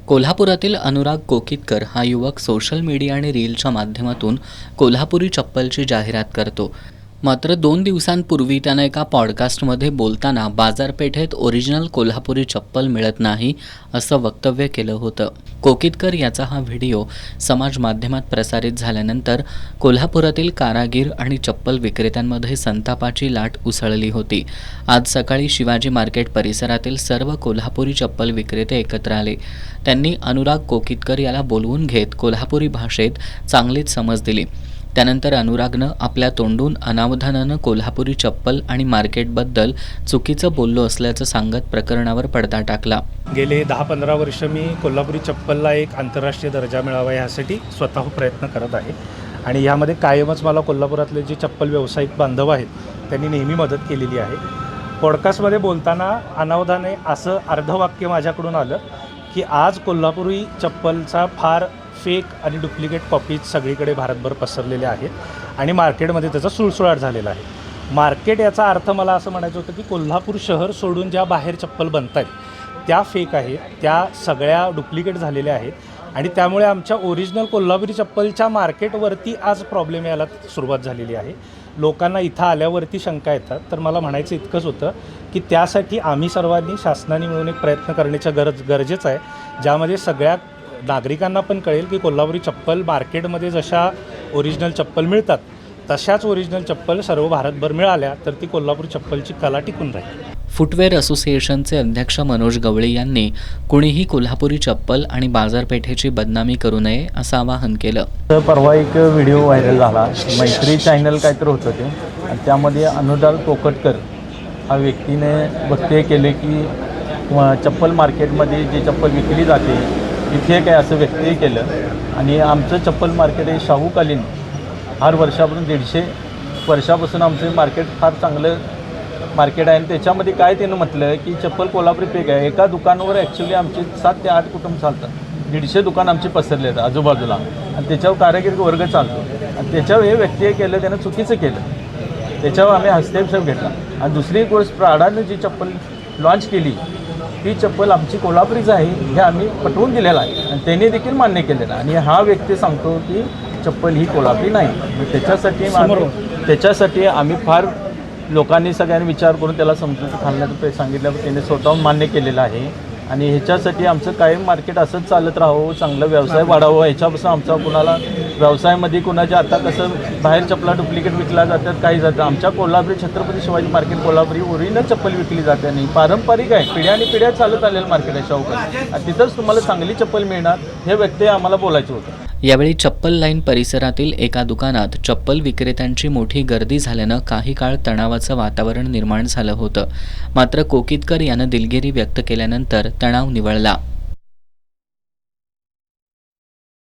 कोल्हापुरातील अनुराग कोकितकर हा युवक सोशल मीडिया आणि रीलच्या माध्यमातून कोल्हापुरी चप्पलची जाहिरात करतो. मात्र 2 दिवसांपूर्वी त्यानं एका पॉडकास्टमध्ये बोलताना बाजारपेठेत ओरिजिनल कोल्हापुरी चप्पल मिळत नाही असं वक्तव्य केलं होतं. कोकितकर याचा हा व्हिडिओ समाज माध्यमात प्रसारित झाल्यानंतर कोल्हापुरातील कारागीर आणि चप्पल विक्रेत्यांमध्ये संतापाची लाट उसळली होती. आज सकाळी शिवाजी मार्केट परिसरातील सर्व कोल्हापुरी चप्पल विक्रेते एकत्र आले. त्यांनी अनुराग कोकितकर याला बोलवून घेत कोल्हापुरी भाषेत चांगलीच समज दिली. त्यानंतर अनुरागनं आपल्या तोंडून अनावधानानं कोल्हापुरी चप्पल आणि मार्केटबद्दल चुकीचं बोललो असल्याचं सांगत प्रकरणावर पडदा टाकला. गेले 10-15 वर्ष मी कोल्हापुरी चप्पलला एक आंतरराष्ट्रीय दर्जा मिळावा यासाठी स्वतः प्रयत्न करत आहे आणि यामध्ये कायमच मला कोल्हापुरातले जे चप्पल व्यावसायिक बांधव आहेत त्यांनी नेहमी मदत केलेली आहे. पॉडकास्टमध्ये बोलताना अनावधाने असं अर्धवाक्य माझ्याकडून आलं की आज कोल्हापुरी चप्पलचा फार फेक आणि डुप्लिकेट कॉपीज सगळीकडे भारतभर पसरलेल्या आहेत आणि मार्केटमध्ये त्याचा सुळसुळाट झालेला आहे. मार्केट याचा अर्थ मला असं म्हणायचं होतं की कोल्हापूर शहर सोडून ज्या बाहेर चप्पल बनत आहेत त्या फेक आहेत, त्या सगळ्या डुप्लिकेट झालेल्या आहेत आणि त्यामुळे आमच्या ओरिजिनल कोल्हापुरी चप्पलच्या मार्केटवरती आज प्रॉब्लेम यायला सुरुवात झालेली आहे. लोकांना इथं आल्यावरती शंका येतात. तर मला म्हणायचं इतकंच होतं की त्यासाठी आम्ही सर्वांनी शासनाने मिळून एक प्रयत्न करण्याच्या गरजेचं आहे, ज्यामध्ये सगळ्या नागरिकांना पण कळेल की कोल्हापुरी चप्पल मार्केटमध्ये जशा ओरिजिनल चप्पल मिळतात तशाच ओरिजिनल चप्पल सर्व भारतभर मिळाल्या तर ती कोल्हापुरी चप्पलची कला टिकून राहील. फुटवेअर असोसिएशनचे अध्यक्ष मनोज गवळे यांनी कुणीही कोल्हापुरी चप्पल आणि बाजारपेठेची बदनामी करू नये असं आवाहन केलं. तर परवा एक व्हिडिओ व्हायरल झाला, मैत्री चॅनल काहीतरी होतं ते, आणि त्यामध्ये अनुराग कोकितकर हा व्यक्तीने वक्तव्य केले की चप्पल मार्केटमध्ये जी चप्पल विकली जाते इथे काय असं वक्तव्य केलं आणि आमचं चप्पल मार्केट हे शाहूकालीन फार वर्षापासून 150 वर्षापासून आमचं मार्केट फार चांगलं मार्केट आहे आणि त्याच्यामध्ये काय त्यानं म्हटलं की चप्पल कोल्हापुरी फेक आहे. एका दुकानावर ॲक्च्युली आमचे 7 ते 8 कुटुंब चालतात, 150 दुकान आमचे पसरले आहेत आजूबाजूला आणि त्याच्यावर कारागीर वर्ग चालतो आणि त्याच्यावर हे वक्तव्य केलं त्यानं चुकीचं केलं. त्याच्यावर आम्ही हस्तक्षेप घेतला आणि दुसरी गोष्ट प्राडानं जी चप्पल लॉन्च केली ती चप्पल आमची कोल्हापुरीच आहे हे आम्ही पटवून दिलेलं आहे आणि त्यांनी देखील मान्य केलेलं आहे आणि हा व्यक्ती सांगतो की चप्पल ही कोल्हापुरी नाही. त्याच्यासाठी आम्ही फार लोकांनी सगळ्यांनी विचार करून त्याला समजून घालण्याचं सांगितल्यावर त्याने स्वतःहून मान्य केलेलं आहे आणि ह्याच्यासाठी आमचं कायम मार्केट असंच चालत राहावं, चांगला व्यवसाय वाढावं. ह्याच्यापासून आमचा कुणाला व्यवसायामध्ये कुणाच्या आता कसं बाहेर चप्पला डुप्लिकेट विकल्या जातात काही जातं, आमच्या कोल्हापुरी छत्रपती शिवाजी मार्केट कोल्हापुरी ओरिजिनल चप्पल विकली जाते नाही, पारंपरिक आहे, पिढ्या आणि पिढ्या चालत आलेलं मार्केट आहे शाहूकार आणि तिथंच तुम्हाला चांगली चप्पल मिळणार हे व्यक्ती आम्हाला बोलायचं होतं. यावेळी चप्पल लाईन परिसरातील एका दुकानात चप्पल विक्रेत्यांची मोठी गर्दी झाल्यानं काही काळ तणावाचं वातावरण निर्माण झालं होतं. मात्र कोकितकर यानं दिलगिरी व्यक्त केल्यानंतर तणाव निवळला.